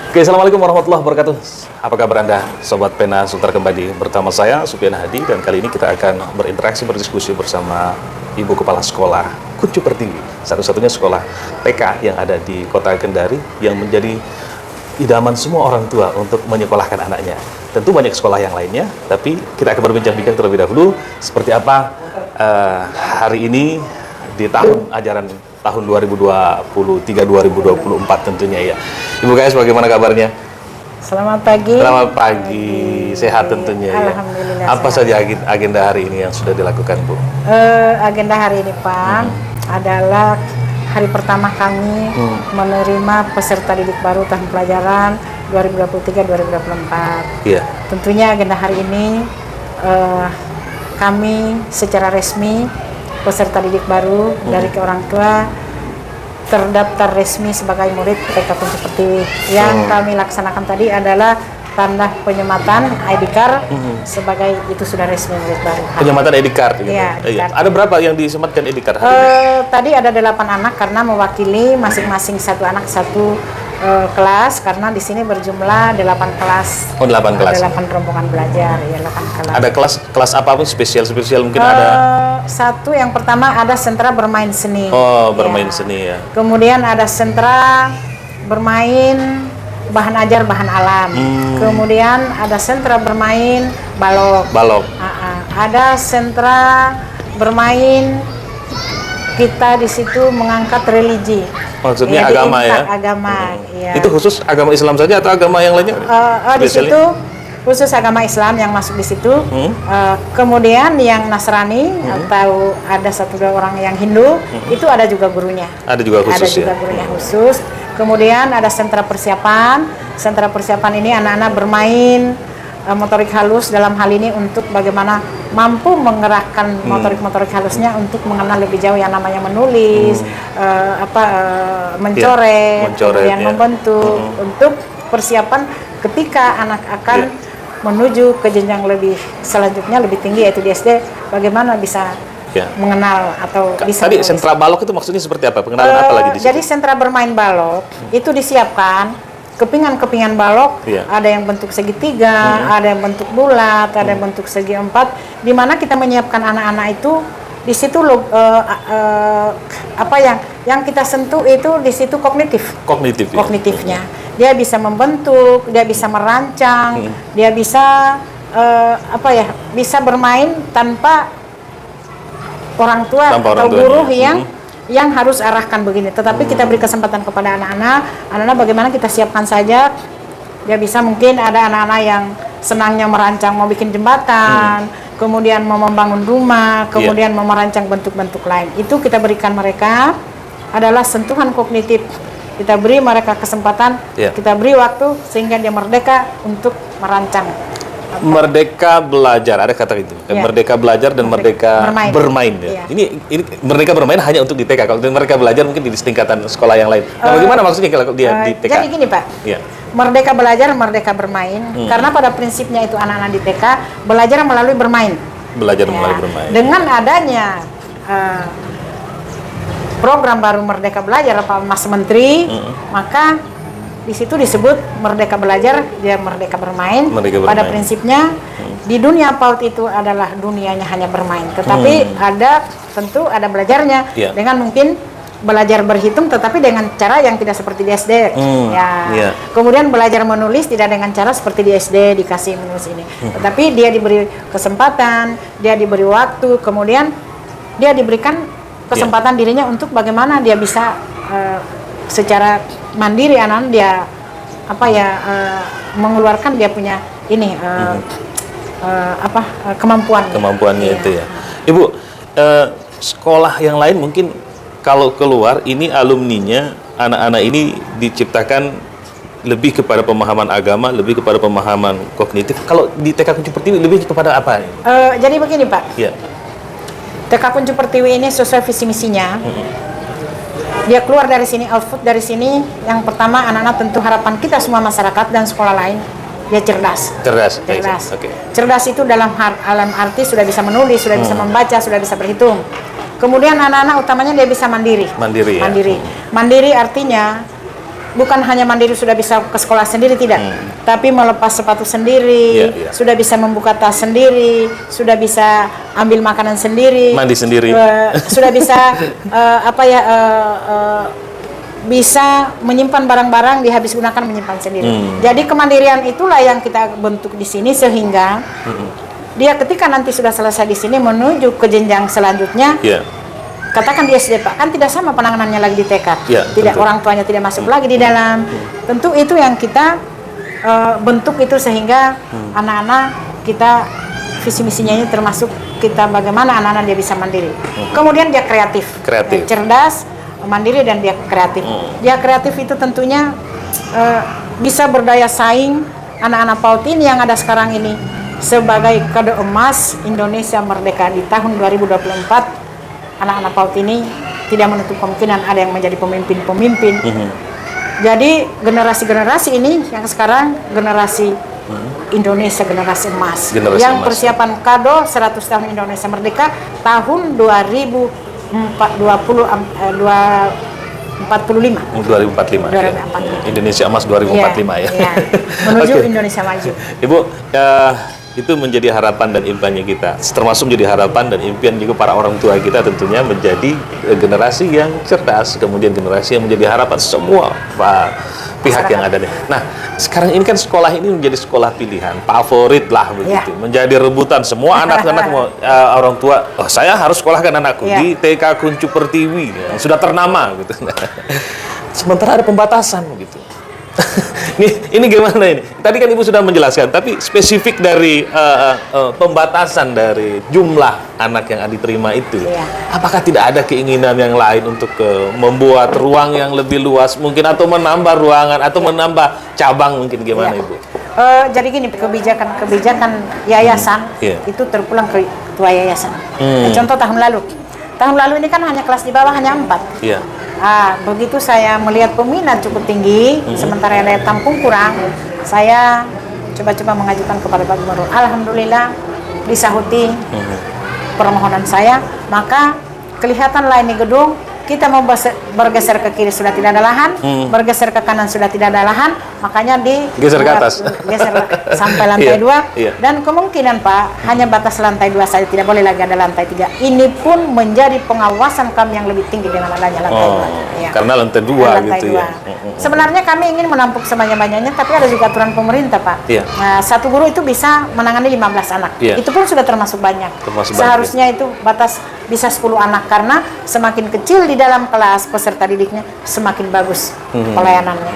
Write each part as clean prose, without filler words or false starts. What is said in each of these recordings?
Oke, Assalamualaikum warahmatullahi wabarakatuh. Apa kabar Anda, Sobat Pena Sutra kembali bersama saya, Supian Hadi, dan kali ini kita akan berinteraksi, berdiskusi bersama Ibu Kepala Sekolah Kuncup Pertiwi, satu-satunya sekolah TK yang ada di Kota Kendari yang menjadi idaman semua orang tua untuk menyekolahkan anaknya. Tentu banyak sekolah yang lainnya, tapi kita akan berbincang-bincang terlebih dahulu seperti apa hari ini di tahun ajaran tahun 2023-2024 tentunya ya. Ibu guys, bagaimana kabarnya? Selamat pagi. Selamat pagi, sehat tentunya ya. Alhamdulillah. Apa saja agenda hari ini yang sudah dilakukan, Bu? Agenda hari ini, Pak, adalah hari pertama kami menerima peserta didik baru tahun pelajaran 2023-2024. Iya. Tentunya agenda hari ini kami secara resmi peserta didik baru dari ke orang tua terdaftar resmi sebagai murid TK Kuncup Pertiwi. Yang kami laksanakan tadi adalah tanda penyematan ID card sebagai itu sudah resmi murid baru. Penyematan ID card gitu. Iya, Iya. Ada berapa yang disematkan ID card hari ini? Tadi ada 8 anak karena mewakili masing-masing satu anak satu kelas, karena di sini berjumlah 8 kelas. Oh, 8 kelas. Ada 8 rombongan belajar, ya 8 kelas. Ada kelas apapun spesial mungkin ada. Satu yang pertama ada sentra bermain seni. Oh, bermain seni ya. Kemudian ada sentra bermain bahan ajar bahan alam. Kemudian ada sentra bermain balok. Balok. Ada sentra bermain, kita di situ mengangkat religi. Maksudnya agama ya? Agama, iya. Itu khusus agama Islam saja atau agama yang lainnya? Di situ khusus agama Islam yang masuk di situ. Kemudian yang Nasrani atau ada 1-2 orang yang Hindu, itu ada juga gurunya. Ada juga khusus Ada juga gurunya khusus. Kemudian ada sentra persiapan. Sentra persiapan ini anak-anak bermain motorik halus, dalam hal ini untuk bagaimana mampu mengerahkan motorik halusnya untuk mengenal lebih jauh yang namanya menulis, mencoret, kemudian membentuk, untuk persiapan ketika anak akan menuju ke jenjang lebih selanjutnya, lebih tinggi, yaitu di SD, bagaimana bisa mengenal atau bisa tadi menulis. Sentra balok itu maksudnya seperti apa? Pengenalan apa lagi di situ? Jadi sentra bermain balok itu disiapkan kepingan balok, ada yang bentuk segitiga, ada yang bentuk bulat, ada yang bentuk segi 4, di mana kita menyiapkan anak-anak itu di situ yang kita sentuh itu di situ kognitifnya. Dia bisa membentuk, dia bisa merancang, dia bisa bisa bermain tanpa orang tua atau guru yang harus arahkan begini. Tetapi kita beri kesempatan kepada anak-anak bagaimana kita siapkan saja. Dia bisa, mungkin ada anak-anak yang senangnya merancang, mau bikin jembatan, kemudian mau membangun rumah, kemudian mau merancang bentuk-bentuk lain. Itu kita berikan mereka adalah sentuhan kognitif. Kita beri mereka kesempatan, kita beri waktu sehingga dia merdeka untuk merancang. Merdeka belajar, ada kata itu. Merdeka belajar dan merdeka bermain ya. Ini merdeka bermain hanya untuk di TK. Kalau merdeka belajar mungkin di tingkatan sekolah yang lain. Nah, bagaimana maksudnya kalau dia di TK? Jadi gini, Pak. Merdeka belajar, merdeka bermain. Karena pada prinsipnya itu anak-anak di TK belajar melalui bermain. Belajar melalui bermain. Dengan adanya program baru Merdeka Belajar Pak Mas Menteri, maka di situ disebut merdeka belajar, dia merdeka bermain. Pada prinsipnya di dunia PAUD itu adalah dunianya hanya bermain, tetapi tentu ada belajarnya dengan mungkin belajar berhitung, tetapi dengan cara yang tidak seperti di SD. Kemudian belajar menulis tidak dengan cara seperti di SD dikasih menulis ini, tetapi dia diberi kesempatan, dia diberi waktu, kemudian dia diberikan kesempatan dirinya untuk bagaimana dia bisa secara mandiri anak dia mengeluarkan dia punya ini kemampuannya itu ya. Ibu, sekolah yang lain mungkin kalau keluar ini alumninya, anak-anak ini diciptakan lebih kepada pemahaman agama, lebih kepada pemahaman kognitif. Kalau di TK Kuncup Pertiwi lebih kepada apa? Jadi begini, Pak. TK Kuncup Pertiwi ini sesuai visi misinya. Dia keluar dari sini, output dari sini. Yang pertama, anak-anak tentu harapan kita semua masyarakat dan sekolah lain, dia cerdas. Cerdas itu dalam arti sudah bisa menulis, sudah bisa membaca, sudah bisa berhitung. Kemudian anak-anak utamanya dia bisa mandiri. Mandiri artinya bukan hanya mandiri sudah bisa ke sekolah sendiri, tidak, tapi melepas sepatu sendiri, sudah bisa membuka tas sendiri, sudah bisa ambil makanan sendiri, mandi sendiri, sudah bisa bisa menyimpan barang-barang, dihabis gunakan menyimpan sendiri. Jadi kemandirian itulah yang kita bentuk di sini, sehingga dia ketika nanti sudah selesai di sini menuju ke jenjang selanjutnya, katakan dia SD, Pak, kan tidak sama penanganannya lagi di TK, tidak, orang tuanya tidak masuk lagi di dalam. Tentu itu yang kita bentuk itu, sehingga anak-anak kita visi misinya ini termasuk kita bagaimana anak-anak dia bisa mandiri. Kemudian dia kreatif. Cerdas, mandiri, dan dia kreatif. Dia kreatif itu tentunya bisa berdaya saing anak-anak PAUD ini yang ada sekarang ini sebagai kode emas Indonesia Merdeka di tahun 2024. Anak-anak PAUD ini tidak menutup kemungkinan ada yang menjadi pemimpin-pemimpin. Jadi generasi-generasi ini yang sekarang generasi Indonesia, generasi emas, yang persiapan kado 100 tahun Indonesia Merdeka tahun 2045. Indonesia Emas 2045 ya. Menuju Indonesia Maju. Ibu, itu menjadi harapan dan impiannya kita, termasuk menjadi harapan dan impian juga para orang tua kita, tentunya menjadi generasi yang cerdas, kemudian generasi yang menjadi harapan semua pihak yang ada nih. Nah, sekarang ini kan sekolah ini menjadi sekolah pilihan, favorit lah begitu, menjadi rebutan semua anak-anak orang tua. Oh, saya harus sekolahkan anakku di TK Kuncu Pertiwi yang sudah ternama gitu. Sementara ada pembatasan gitu. Ini gimana ini? Tadi kan Ibu sudah menjelaskan, tapi spesifik dari pembatasan dari jumlah anak yang diterima itu, apakah tidak ada keinginan yang lain untuk membuat ruang yang lebih luas mungkin, atau menambah ruangan, atau menambah cabang mungkin, gimana Ibu? Jadi gini, kebijakan yayasan itu terpulang ke ketua yayasan. Contoh tahun lalu ini kan hanya kelas di bawah hanya 4. Begitu saya melihat peminat cukup tinggi, sementara daya tampung kurang, saya coba-coba mengajukan kepada Pak Gubernur. Alhamdulillah disahuti permohonan saya, maka kelihatan lain di gedung. Kita mau bergeser ke kiri sudah tidak ada lahan, bergeser ke kanan sudah tidak ada lahan, makanya geser ke atas, geser sampai lantai 2, dan kemungkinan Pak hanya batas lantai 2 saja, tidak boleh lagi ada lantai 3. Ini pun menjadi pengawasan kami yang lebih tinggi dengan adanya lantai 2. Karena lantai 2 gitu ya. Sebenarnya kami ingin menampung sebanyak-banyaknya, tapi ada juga aturan pemerintah, Pak. Nah, satu guru itu bisa menangani 15 anak. Itu pun sudah termasuk banyak. Seharusnya itu batas bisa 10 anak, karena semakin kecil di dalam kelas peserta didiknya, semakin bagus pelayanannya.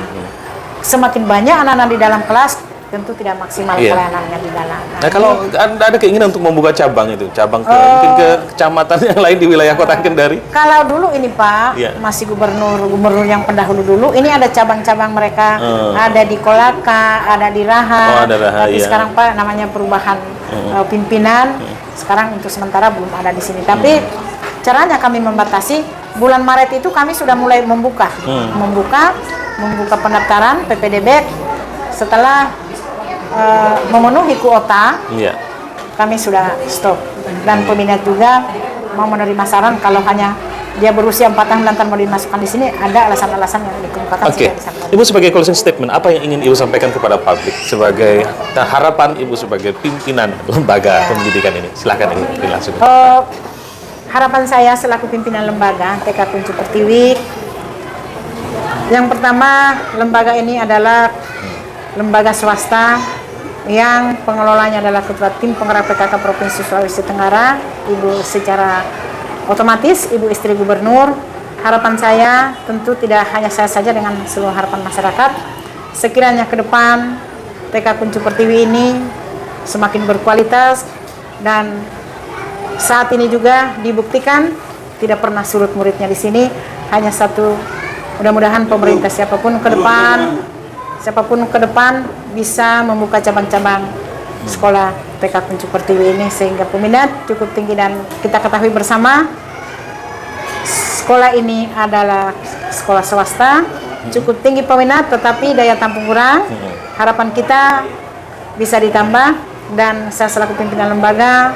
Semakin banyak anak-anak di dalam kelas, tentu tidak maksimal pelayanannya di dalam. Nah, kalau ada keinginan untuk membuka cabang itu, mungkin ke kecamatan yang lain di wilayah Kota Kendari? Kalau dulu ini Pak, masih gubernur yang pendahulu dulu, ini ada cabang-cabang mereka, ada di Kolaka, ada di Raha, tapi sekarang Pak namanya perubahan pimpinan, sekarang untuk sementara belum ada di sini. Tapi caranya kami membatasi, bulan Maret itu kami sudah mulai membuka pendaftaran PPDB. Setelah memenuhi kuota, kami sudah stop. Dan peminat juga mau menerima saran, kalau hanya dia berusia 4 tahun dan mau dimasukkan di sini, ada alasan-alasan yang dikemukakan. Ibu sebagai closing statement, apa yang ingin Ibu sampaikan kepada publik sebagai harapan Ibu sebagai pimpinan lembaga pendidikan ini? Silakan Ibu langsung. Harapan saya selaku pimpinan lembaga TK Kuncu Pertiwi, yang pertama, lembaga ini adalah lembaga swasta yang pengelolanya adalah Ketua Tim Penggerak PKK Provinsi Sulawesi Tenggara, Ibu secara otomatis Ibu istri Gubernur. Harapan saya tentu tidak hanya saya saja, dengan seluruh harapan masyarakat, sekiranya ke depan TK Kuncu Pertiwi ini semakin berkualitas, dan saat ini juga dibuktikan tidak pernah surut muridnya di sini. Hanya satu, mudah-mudahan pemerintah siapapun ke depan bisa membuka cabang-cabang sekolah TK Kuncu Pertiwi ini, sehingga peminat cukup tinggi. Dan kita ketahui bersama, sekolah ini adalah sekolah swasta, cukup tinggi peminat, tetapi daya tampung kurang. Harapan kita bisa ditambah, dan saya selaku pimpinan lembaga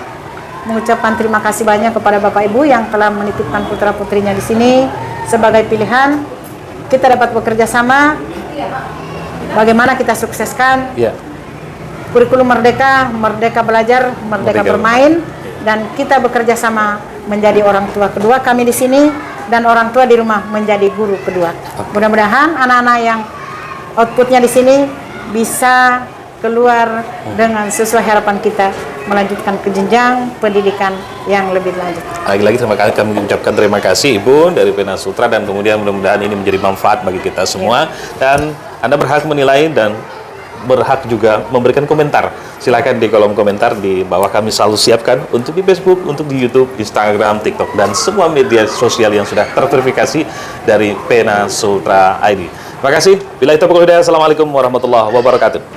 mengucapkan terima kasih banyak kepada Bapak Ibu yang telah menitipkan putra-putrinya di sini sebagai pilihan. kita dapat bekerja sama, bagaimana kita sukseskan Ya. kurikulum Merdeka, Merdeka Belajar, Merdeka Bermain, dan kita bekerja sama menjadi orang tua kedua kami di sini, dan orang tua di rumah menjadi guru kedua. Mudah-mudahan anak-anak yang outputnya di sini bisa keluar dengan sesuai harapan kita, melanjutkan ke jenjang pendidikan yang lebih lanjut. Lagi-lagi kami mengucapkan terima kasih Ibu dari Pena Sutra, dan kemudian mudah-mudahan ini menjadi manfaat bagi kita semua. Dan Anda berhak menilai dan berhak juga memberikan komentar. Silakan di kolom komentar di bawah, kami selalu siapkan untuk di Facebook, untuk di YouTube, Instagram, TikTok, dan semua media sosial yang sudah terverifikasi dari Pena Sutra ID. Terima kasih. Billahi taufiq wal hidayah. Assalamualaikum warahmatullahi wabarakatuh.